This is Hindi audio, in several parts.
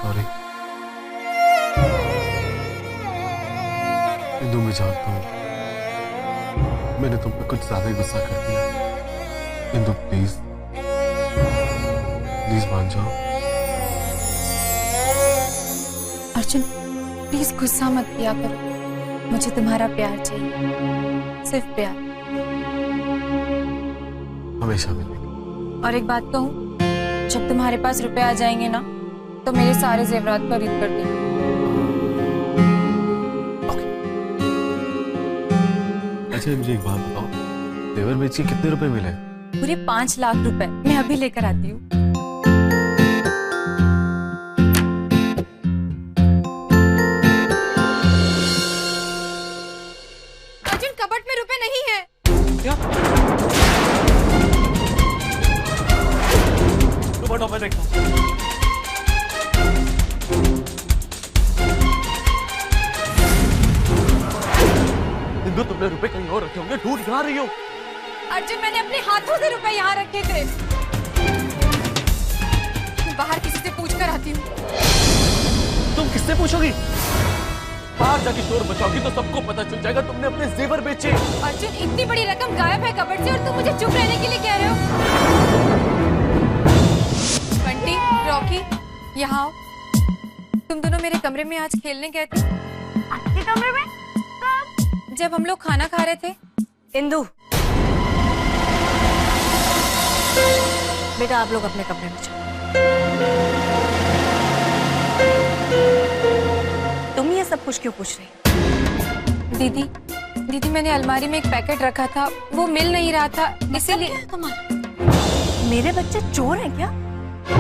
सॉरी इंदु, मैं जानता हूँ मैंने तुम पे कुछ ज्यादा ही गुस्सा कर दिया। इंदु प्लीज प्लीज मान जाओ। अर्जुन प्लीज गुस्सा मत किया करो, मुझे तुम्हारा प्यार चाहिए, सिर्फ प्यार। हमेशा मिलेगा। और एक बात कहूँ, जब तुम्हारे पास रुपए आ जाएंगे ना तो मेरे सारे जेवरात खरीद कर देना। अच्छा मुझे एक बात बताओ, जेवर बेच के कितने रुपए मिले? पूरे 5 लाख रुपए। मैं अभी लेकर आती हूँ। अर्जुन कबर्ड में रुपए नहीं है। क्या? तो मैं देखता हूँ। इंदु तुमने रुपए कहीं और रखे होंगे, ढूंढ कहाँ रही हो? अर्जुन मैंने अपने हाथों से रुपए यहाँ रखे थे। बाहर किसी से पूछ कर आती हूँ। तुम किससे पूछोगी? बाहर जाके शोर बचाओगी तो सबको पता चल जाएगा तुमने अपने जेवर बेचे। अर्जुन इतनी बड़ी रकम गायब है कबर्ड से और तुम मुझे चुप रहने के लिए कह रहे हो? बंटी, रॉकी, यहाँ आओ। तुम दोनों मेरे कमरे में आज खेलने गए थे। आपके कमरे में? कब? जब हम लोग खाना खा रहे थे। इंदु, बेटा आप लोग अपने कमरे में चलो। तुम ये सब कुछ क्यों पूछ रही? दीदी मैंने अलमारी में एक पैकेट रखा था, वो मिल नहीं रहा था, इसीलिए। मेरे बच्चे चोर हैं क्या?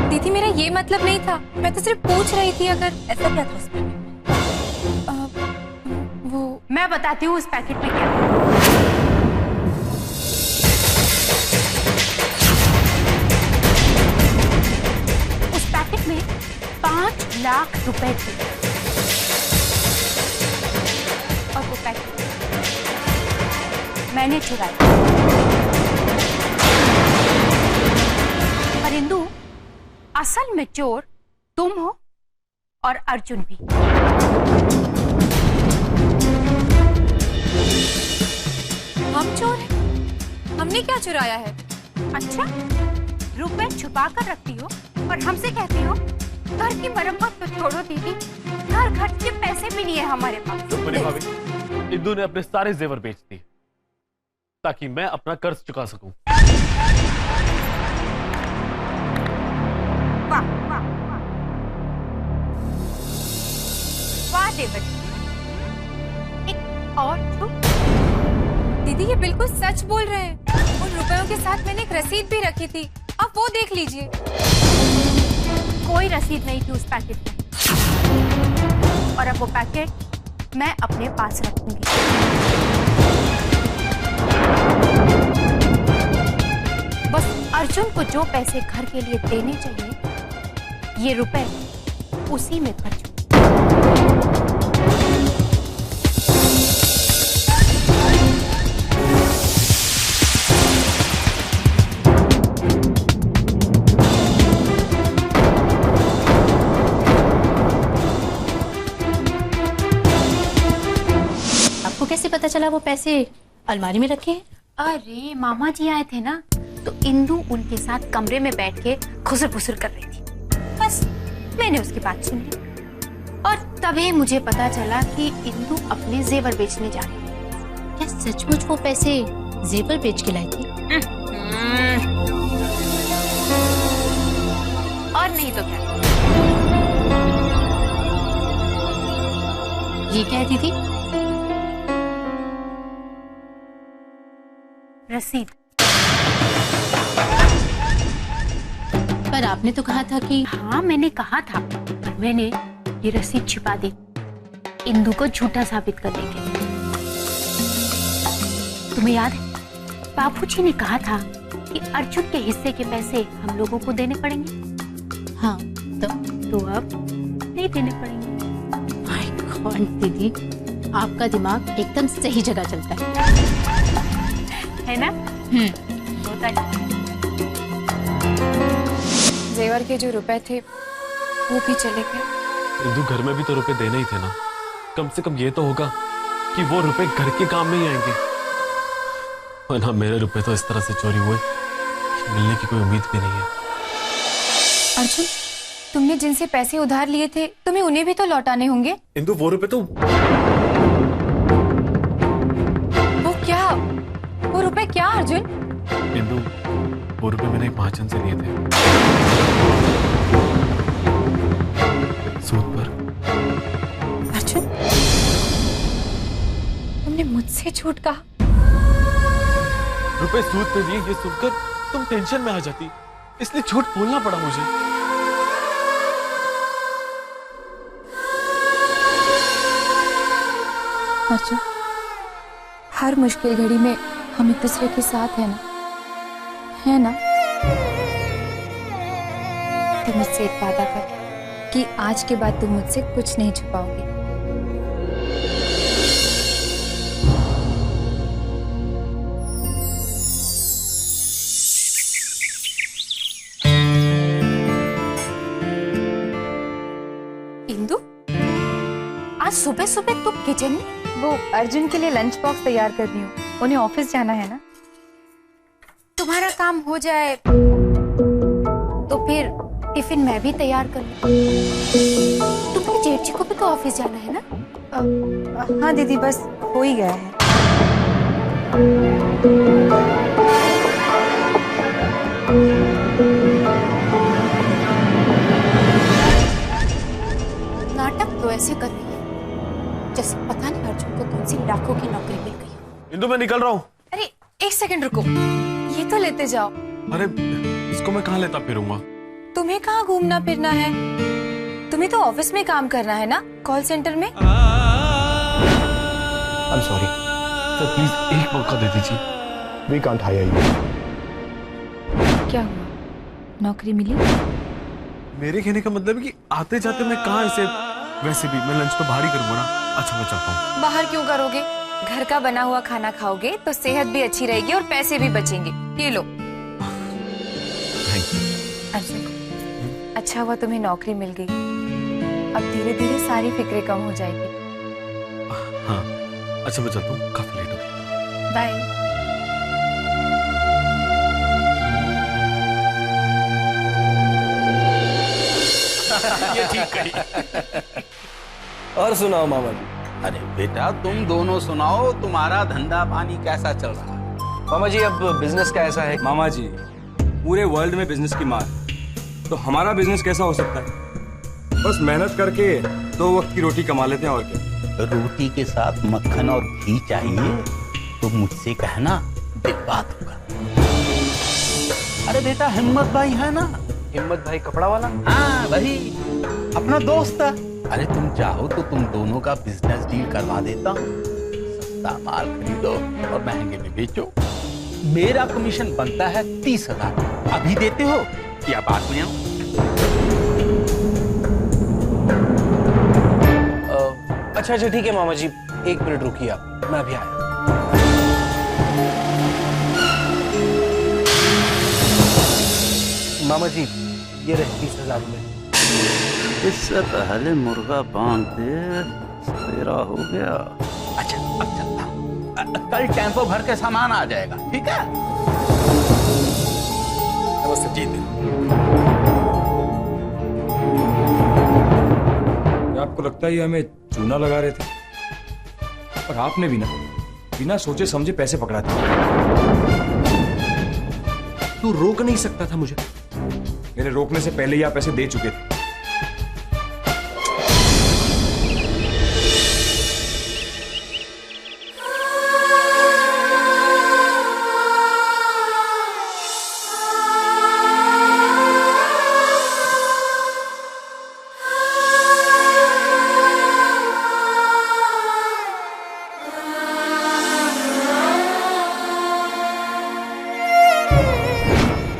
दीदी मेरा ये मतलब नहीं था, मैं तो सिर्फ पूछ रही थी। अगर ऐसा क्या था उस पैकेट में? वो मैं बताती हूँ उस पैकेट में क्या। उस पैकेट में 5 लाख रुपए थे और वो पैकेट मैंने चुराया। और इंदु, असल में चोर तुम हो और अर्जुन भी। हम चोर हैं? हमने क्या चुराया है? अच्छा, रुपए छुपा कर रखती हो और हमसे कहती हो घर की मरम्मत तो छोड़ो दीदी, घर खर्च के पैसे भी नहीं है हमारे पास। रुक्मिणी भाभी, इंदु ने अपने सारे जेवर बेच दिए ताकि मैं अपना कर्ज चुका सकूं। वाह वाह वाह वाह देवती, एक और छूट। दीदी ये बिल्कुल सच बोल रहे हैं। उन रुपयों के साथ मैंने एक रसीद भी रखी थी, आप वो देख लीजिए। कोई रसीद नहीं थी उस पैकेट में और अब वो पैकेट मैं अपने पास रखूंगी। बस अर्जुन को जो पैसे घर के लिए देने चाहिए, ये रुपए उसी में खर्च। कैसे पता चला वो पैसे अलमारी में रखे हैं? अरे मामा जी आए थे ना, तो इंदु उनके साथ कमरे में बैठ के खुसर फुसर कर रही थी। बस मैंने उसकी बात सुन ली और तभी मुझे पता चला कि इंदु अपने जेवर बेचने जा रही है। क्या सचमुच वो पैसे जेवर बेच के लाई थी? और नहीं तो क्या। ये क्या है दीदी? रसीद। पर आपने तो कहा था कि। हाँ मैंने कहा था, पर मैंने ये रसीद छिपा दी इंदु को झूठा साबित करने के लिए। तुम्हें याद है बाबूजी ने कहा था कि अर्जुन के हिस्से के पैसे हम लोगों को देने पड़ेंगे। हाँ तो अब नहीं देने पड़ेंगे। माय गॉड दीदी, आपका दिमाग एकदम सही जगह चलता है ना? होता है। जेवर के जो रुपए थे वो भी चले गए। इंदु घर में भी तो रुपए देने ही थे ना। कम से कम ये तो होगा कि वो रुपए घर के काम में ही आएंगे, वरना मेरे रुपए तो इस तरह से चोरी हुए कि मिलने की कोई उम्मीद भी नहीं है। अर्जुन, तुमने जिनसे पैसे उधार लिए थे तुम्हें उन्हें भी तो लौटाने होंगे। इंदु वो रुपए तो वो रुपए क्या अर्जुन? इंदु वो रुपए मैंने एक महाजन से लिए थे, सूद पर। अर्जुन, तुमने मुझसे झूठ कहा। रुपए सूद पे लिए ये सुनकर तुम टेंशन में आ जाती, इसलिए झूठ बोलना पड़ा मुझे। अर्जुन, हर मुश्किल घड़ी में हम एक दूसरे के साथ है ना? है ना? तुम मुझसे एक वादा कर कि आज के बाद तुम मुझसे कुछ नहीं छुपाओगे। इंदु, आज सुबह सुबह तुम किचन में? वो अर्जुन के लिए लंच बॉक्स तैयार कर रही हूँ, उन्हें ऑफिस जाना है ना। तुम्हारा काम हो जाए तो फिर टिफिन मैं भी तैयार कर लूं। तुम्हारे जेठ जी को भी तो ऑफिस जाना है ना? हाँ दीदी, बस हो ही गया है। नाटक तो ऐसे कर रही है जैसे पता नहीं अर्जुन को कौन सी लाखों की नौकरी मिल गई हो। इंदु मैं निकल रहा हूँ। अरे एक सेकंड रुको, ये तो लेते जाओ। अरे इसको मैं कहाँ लेता फिरूंगा? तुम्हें कहाँ घूमना फिरना है? तुम्हें तो ऑफिस में काम करना है ना, कॉल सेंटर में। I'm sorry. सर प्लीज एक मौका दे दीजिए। We can't hire you. क्या हुआ, नौकरी मिली? मेरे कहने का मतलब है कि आते जाते मैं कहाँ इसे, वैसे भी मैं लंच तो बाहर ही करूंगा ना। अच्छा मैं चाहता हूँ। बाहर क्यों करोगे? घर का बना हुआ खाना खाओगे तो सेहत भी अच्छी रहेगी और पैसे भी बचेंगे। ये लो। Thank you. अर्जुन, अच्छा हुआ तुम्हें नौकरी मिल गई। अब धीरे धीरे सारी फिक्रें कम हो जाएगी। हाँ अच्छा मैं चलता हूँ, काफी लेट हो गया। बाय। ये ठीक कही। और सुनाओ मामा जी। अरे बेटा तुम दोनों सुनाओ, तुम्हारा धंधा पानी कैसा चल रहा है? मामा जी अब बिजनेस का ऐसा है। मामा जी पूरे वर्ल्ड में बिजनेस की मार, तो हमारा बिजनेस कैसा हो सकता है? बस मेहनत करके 2 वक्त की रोटी कमा लेते हैं और क्या। रोटी के साथ मक्खन और घी चाहिए तो मुझसे कहना, दिल बात होगा। अरे बेटा हिम्मत भाई है ना? हिम्मत भाई कपड़ा वाला? हाँ वही, अपना दोस्त है। अरे तुम चाहो तो तुम दोनों का बिजनेस डील करवा देता हूँ। सस्ता माल खरीदो और महंगे में बेचो। मेरा कमीशन बनता है 30,000। अभी देते हो या बाद में आऊं? अच्छा अच्छा ठीक है मामा जी, 1 मिनट रुकिए आप, मैं अभी आया। मामा जी ये रहे 30,000 रुपए। इससे पहले मुर्गा बांध दे, सवेरा हो गया। अच्छा अब चलता हूँ, कल टेम्पो भर के सामान आ जाएगा, ठीक है? नमस्ते जी। क्या आपको लगता है ये हमें चूना लगा रहे थे? और आपने भी ना बिना सोचे समझे पैसे पकड़ा थे। तू रोक नहीं सकता था मुझे? मेरे रोकने से पहले ही आप पैसे दे चुके थे।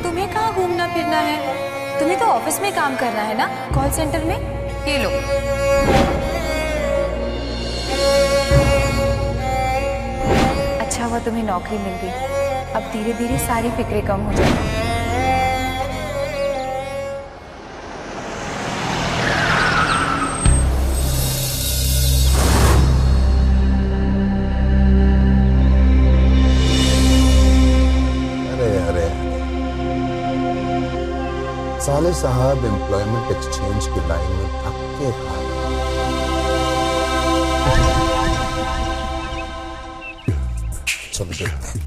तुम्हें कहाँ घूमना फिरना है? तुम्हें तो ऑफिस में काम करना है ना, कॉल सेंटर में। ये लो। अच्छा हुआ तुम्हें नौकरी मिल गई। अब धीरे धीरे सारी फिक्रें कम हो जाएंगी। साले साहब एम्प्लॉयमेंट एक्सचेंज की लाइन में धक्के खा रहे। चलो देखते हैं।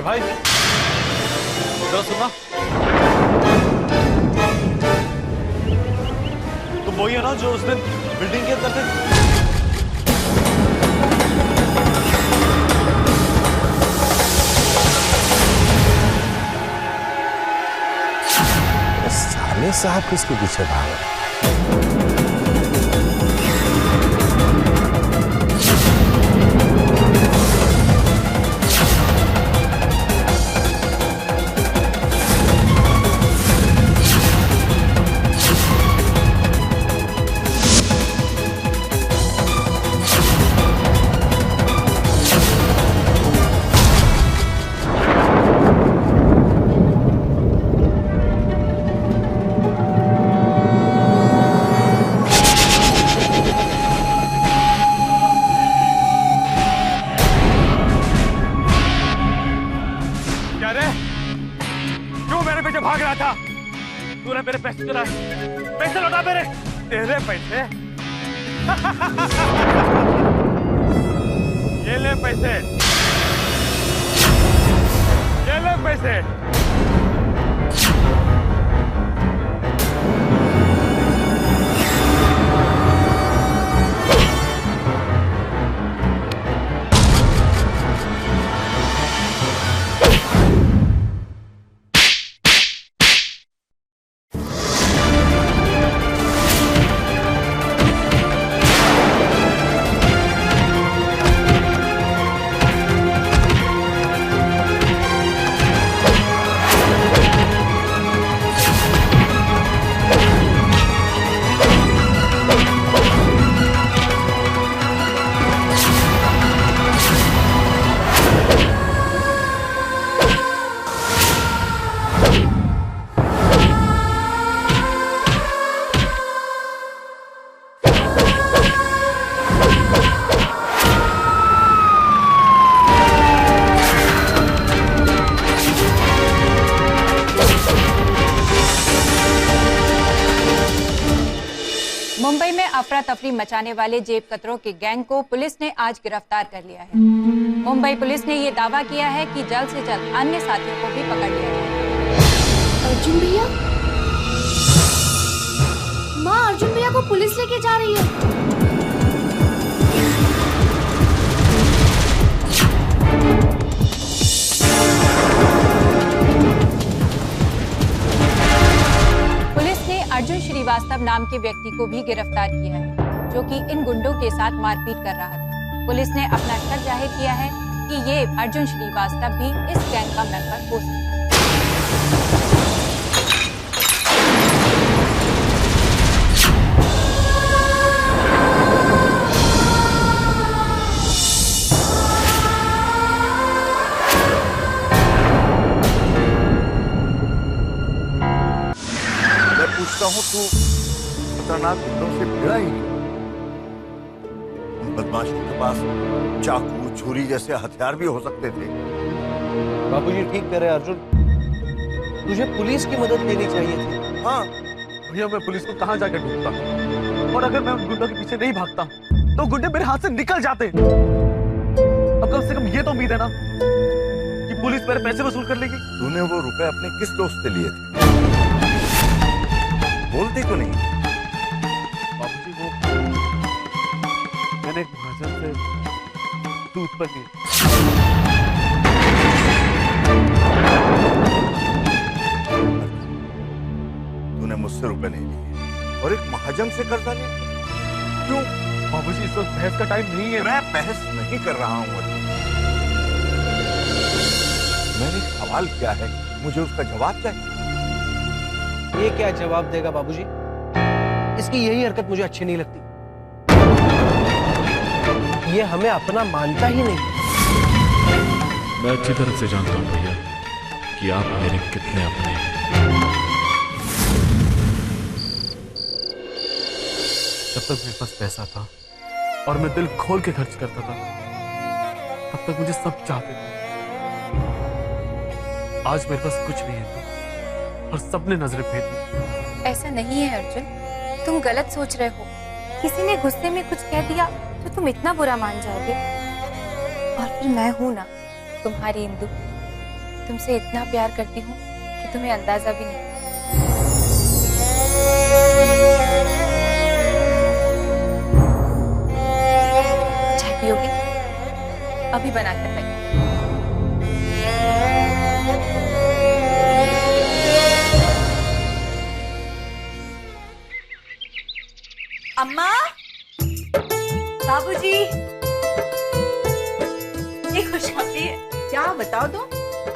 भाई जरा सुनना, तुम वही है ना जो उस दिन बिल्डिंग के अंदर थे? साले साहब किसके पीछे भाग रहे? भाग रहा था, तूने मेरे पैसे चुराए। पैसे लौटा मेरे, तेरे पैसे। ये ले पैसे, ये ले पैसे। मुंबई में अफरा तफरी मचाने वाले जेब कतरों के गैंग को पुलिस ने आज गिरफ्तार कर लिया है। मुंबई पुलिस ने ये दावा किया है कि जल्द से जल्द अन्य साथियों को भी पकड़ लिया जाएगा। अर्जुन भैया, माँ अर्जुन भैया को पुलिस लेके जा रही है। अर्जुन श्रीवास्तव नाम के व्यक्ति को भी गिरफ्तार किया है, जो कि इन गुंडों के साथ मारपीट कर रहा था। पुलिस ने अपना शक जाहिर किया है कि ये अर्जुन श्रीवास्तव भी इस गैंग का मेंबर हो सकता है। पूछता हूँ तू खतरनाक गुंडों से भिड़ा ही नहीं। उन बदमाशों के पास चाकू छुरी जैसे हथियार भी हो सकते थे। बाबूजी ठीक कह रहे हैं अर्जुन, तुझे पुलिस की मदद लेनी चाहिए थी। हाँ भैया, मैं पुलिस को कहाँ जाकर ढूंढता, और अगर मैं उन गुंडों के पीछे नहीं भागता तो गुंडे मेरे हाथ से निकल जाते। अब कम से कम ये तो उम्मीद है ना कि पुलिस मेरे पैसे वसूल कर लेगी। तूने वो रुपए अपने किस दोस्त से लिए थे? बोलती तो नहीं। बाबूजी, वो मैंने एक महाजन से दूध पर लिए। तूने मुझसे रुपए नहीं लिए और एक महाजन से कर्जा लिया? क्यों? बाबूजी, इस वक्त बहस का टाइम नहीं है। मैं बहस नहीं कर रहा हूँ। मैंने एक सवाल किया है, मुझे उसका जवाब चाहिए। ये क्या जवाब देगा बाबूजी? इसकी यही हरकत मुझे अच्छी नहीं लगती। ये हमें अपना मानता ही नहीं। मैं अच्छी तरह से जानता हूं भैया कि आप मेरे कितने अपने हैं। जब तक मेरे पास पैसा था और मैं दिल खोल के खर्च करता था, तब तक मुझे सब चाहते थे। आज मेरे पास कुछ नहीं है और सबने नजरें फेर दी। ऐसा नहीं है अर्जुन, तुम गलत सोच रहे हो। किसी ने गुस्से में कुछ कह दिया तो तुम इतना बुरा मान जाओगे। और फिर मैं हूं ना, तुम्हारी इंदु। तुमसे इतना प्यार करती हूँ कि तुम्हें अंदाजा भी नहीं। चाय पियोगे? अभी बना कर लगी। अम्मा, बाबूजी, ये खुशखबरी है। क्या बताओ तो?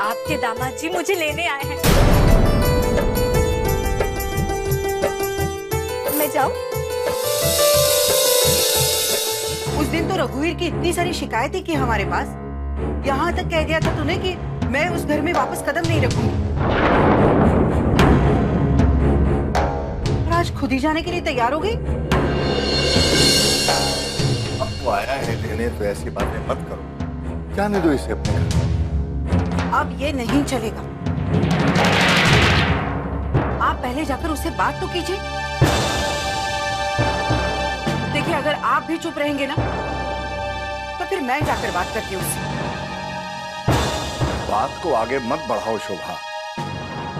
आपके दामाद जी मुझे लेने आए हैं। मैं जाऊं? उस दिन तो रघुवीर की इतनी सारी शिकायतें की हमारे पास, यहाँ तक कह दिया था तूने कि मैं उस घर में वापस कदम नहीं रखूंगी। और आज खुद ही जाने के लिए तैयार हो गई। अब वो आया है लेने, तो ऐसी बातें मत करो, जाने दो इसे अपने घर। अब ये नहीं चलेगा। आप पहले जाकर उससे बात तो कीजिए। देखिए, अगर आप भी चुप रहेंगे ना, तो फिर मैं जाकर बात करती हूँ उससे। बात को आगे मत बढ़ाओ शोभा।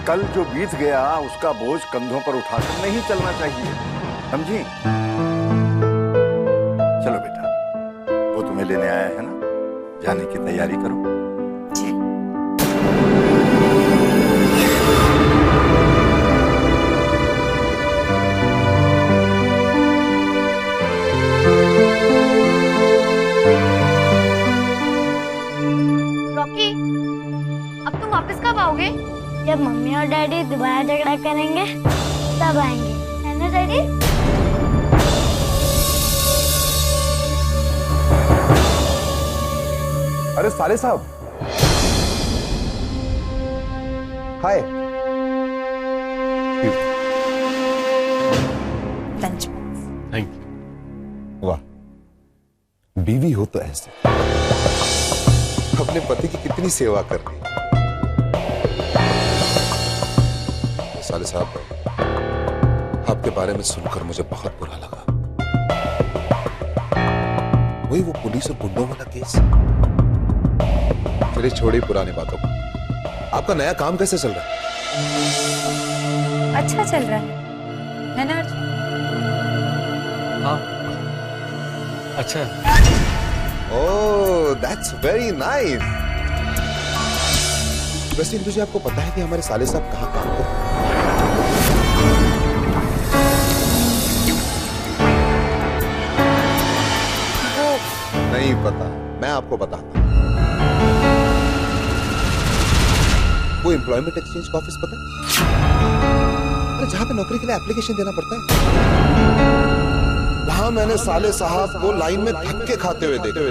कल जो बीत गया उसका बोझ कंधों पर उठाकर नहीं चलना चाहिए, समझी? चलो बेटा, वो तुम्हें लेने आया है ना, जाने की तैयारी करो। रॉकी, अब तुम वापस कब आओगे? जब मम्मी और डैडी दोबारा झगड़ा करेंगे तब आएंगे, है ना डैडी? अरे साले साहब, हाय। लंच। Thank you. वाह, बीवी हो तो ऐसे, अपने पति की कितनी सेवा कर रही। साले साहब, आपके बारे में सुनकर मुझे बहुत बुरा लगा। वही वो पुलिस और गुंडों वाला केस। चलिए छोड़िए पुरानी बातों को। आपका नया काम कैसे चल रहा है? अच्छा चल रहा है ना अर्जुन? हाँ, अच्छा। ओह, दैट्स वेरी नाइस। वैसे तुझे आपको पता है कि हमारे साले साहब कहाँ काम करते हैं? नहीं पता, मैं आपको बताता हूं। वो एम्प्लॉयमेंट एक्सचेंज का ऑफिस पता है? अरे जहां पे नौकरी के लिए एप्लीकेशन देना पड़ता है, वहां मैंने साले साहब को लाइन में धक्के खाते हुए देखा।